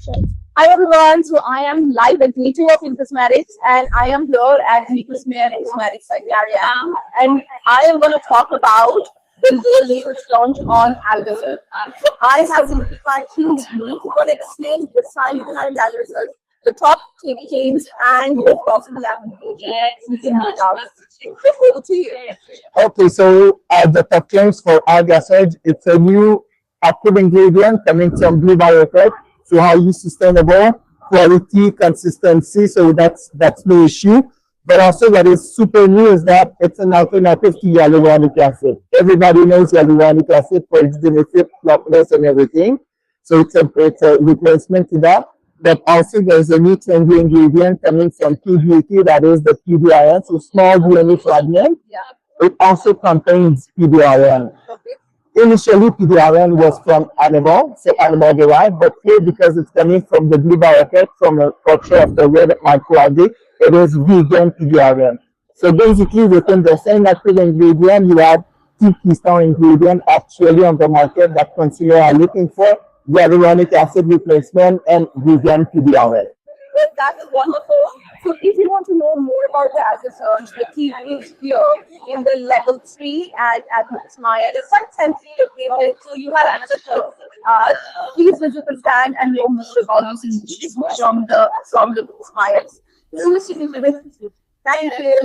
Hi everyone, so I am live at day 2 of Cosmetics and I am here at Cosmetics area and I am going to talk about the latest launch on Alga Surge. So I have been trying to explain the science behind Alga Surge, the top campaigns and the possible applications. Over to you. Okay, so the top claims for Alga Surge, it's a new active ingredient coming from Blue Biotech. So highly sustainable, quality, consistency. So that's no issue. But also what is super new is that it's an alternative to hyaluronic acid. Everybody knows hyaluronic acid for its benefit, plumpness, and everything. So it's a replacement to that. But also there's a new trendy ingredient coming from Beauty that is the PDRN, so small DNA fragment. It also contains PDRN. Initially, PDRN was from animal, so animal derived, but here because it's coming from the blue biotic, from a culture of the red microalgae, it is vegan PDRN. So basically, within the same active ingredient, you have two keystone ingredients actually on the market that consumers are looking for: hyaluronic acid replacement and vegan PDRN. Well, that is wonderful. So if you want to know more about the Alga Surge, the key is here in the level 3 at Meyer. It's quite simply located. So you have access to please visit the stand and learn more about this from the Myers. Thank you.